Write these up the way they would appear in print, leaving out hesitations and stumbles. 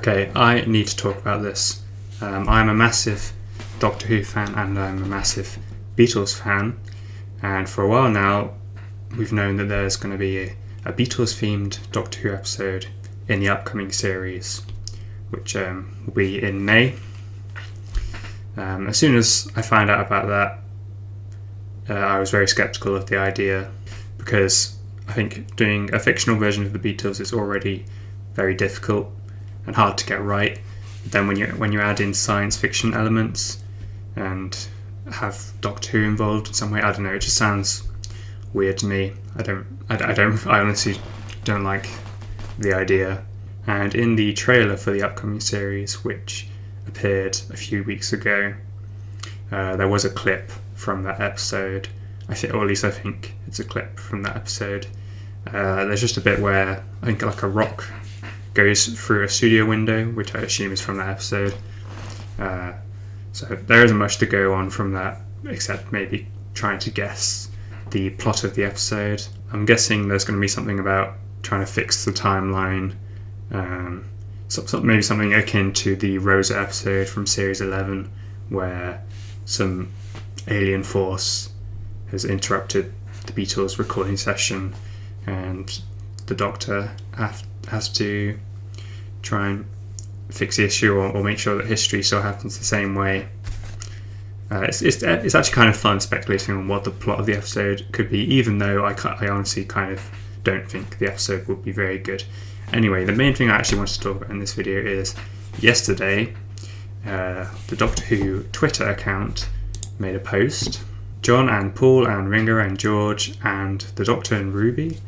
Okay, I need to talk about this. I'm a massive Doctor Who fan and I'm a massive Beatles fan, and for a while now we've known that there's going to be a Beatles-themed Doctor Who episode in the upcoming series, which will be in May. As soon as I found out about that, I was very sceptical of the idea, because I think doing a fictional version of the Beatles is already very difficult and hard to get right. But then when you add in science fiction elements and have Doctor Who involved in some way, I don't know, it just sounds weird to me. I honestly don't like the idea. And in the trailer for the upcoming series, which appeared a few weeks ago, there was a clip from that episode. Or at least I think it's a clip from that episode. There's just a bit where I think like a rock goes through a studio window, which I assume is from that episode. So there isn't much to go on from that, except maybe trying to guess the plot of the episode. I'm guessing there's going to be something about trying to fix the timeline. Maybe something akin to the Rosa episode from Series 11, where some alien force has interrupted the Beatles recording session and the Doctor has to try and fix the issue or make sure that history still happens the same way. It's actually kind of fun speculating on what the plot of the episode could be, even though I honestly kind of don't think the episode would be very good. Anyway, the main thing I actually wanted to talk about in this video is yesterday, the Doctor Who Twitter account made a post. John and Paul and Ringo and George and the Doctor and Ruby,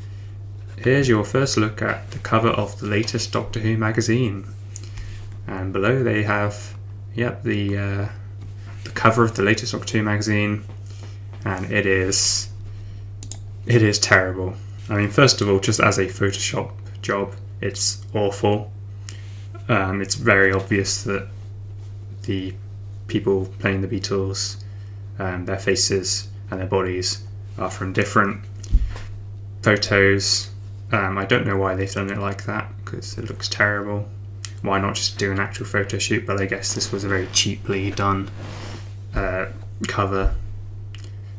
here's your first look at the cover of the latest Doctor Who magazine. And below they have, the cover of the latest Doctor Who magazine, and it is terrible. I mean, first of all, just as a Photoshop job, it's awful. It's very obvious that the people playing the Beatles, their faces and their bodies are from different photos. I don't know why they've done it like that, because it looks terrible. Why not just do an actual photo shoot? But I guess this was a very cheaply done cover,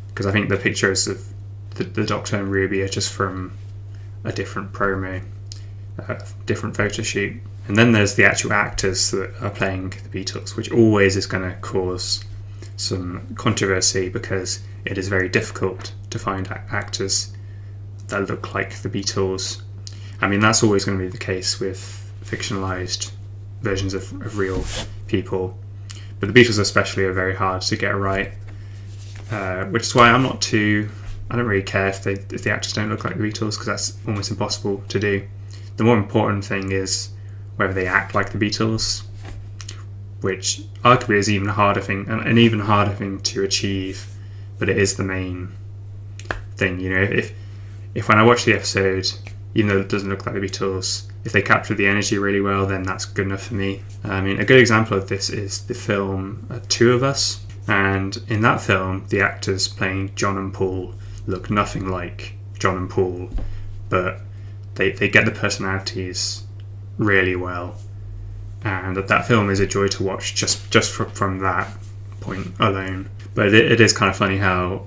because I think the pictures of the Doctor and Ruby are just from a different promo, different photo shoot. And then there's the actual actors that are playing the Beatles, which always is going to cause some controversy, because it is very difficult to find actors that look like the Beatles. I mean, that's always going to be the case with fictionalized versions of real people, but the Beatles especially are very hard to get right, which is why I don't really care if the actors don't look like the Beatles, because that's almost impossible to do. The more important thing is whether they act like the Beatles, which arguably is even harder thing, an even harder thing to achieve, but it is the main thing. You know, if when I watch the episode, even though it doesn't look like the Beatles, if they capture the energy really well, then that's good enough for me. I mean, a good example of this is the film Two of Us, and in that film, the actors playing John and Paul look nothing like John and Paul, but they get the personalities really well, and that film is a joy to watch just from that point alone. But it is kind of funny how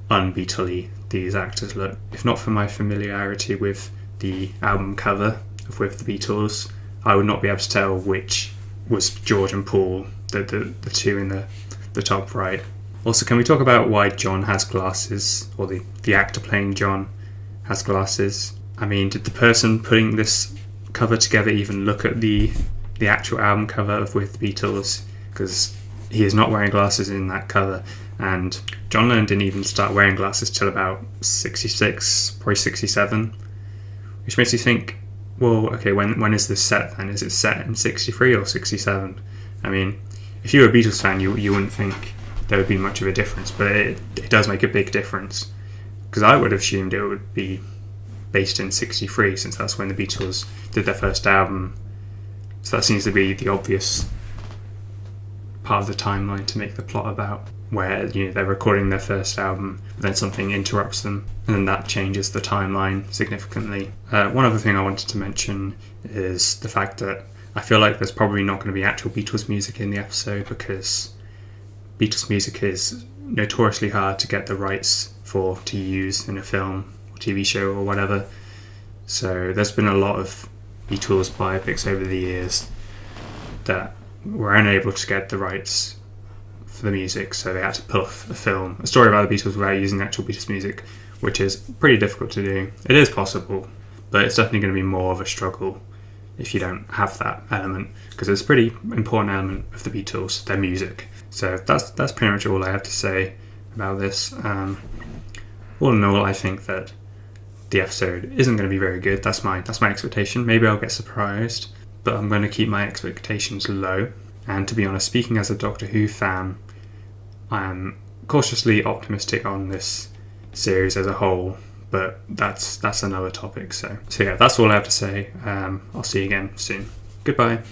un-Beatle-y these actors look. If not for my familiarity with the album cover with the Beatles, I would not be able to tell which was George and Paul, the two in the top right. Also, can we talk about why John has glasses, or the actor playing John has glasses? I mean, did the person putting this cover together even look at the actual album cover with the Beatles? Because he is not wearing glasses in that cover, and John Lennon didn't even start wearing glasses till about 66, probably 67, which makes you think, well, okay, when is this set then? Is it set in 63 or 67? I mean, if you were a Beatles fan, you wouldn't think there would be much of a difference, but it does make a big difference, because I would have assumed it would be based in 63, since that's when the Beatles did their first album. So that seems to be the obvious part of the timeline to make the plot about, where they're recording their first album, but then something interrupts them, and then that changes the timeline significantly. One other thing I wanted to mention is the fact that I feel like there's probably not going to be actual Beatles music in the episode because Beatles music is notoriously hard to get the rights for to use in a film or TV show or whatever. So there's been a lot of Beatles biopics over the years that were unable to get the rights for the music, so they had to pull off a story about the Beatles without using actual Beatles music, which is pretty difficult to do. It is possible, but it's definitely going to be more of a struggle if you don't have that element, because it's a pretty important element of the Beatles, their music. So that's pretty much all I have to say about this. All in all, I think that the episode isn't going to be very good. That's my expectation. Maybe I'll get surprised, but I'm going to keep my expectations low. And to be honest, speaking as a Doctor Who fan, I am cautiously optimistic on this series as a whole, but that's another topic. So yeah, that's all I have to say. I'll see you again soon. Goodbye.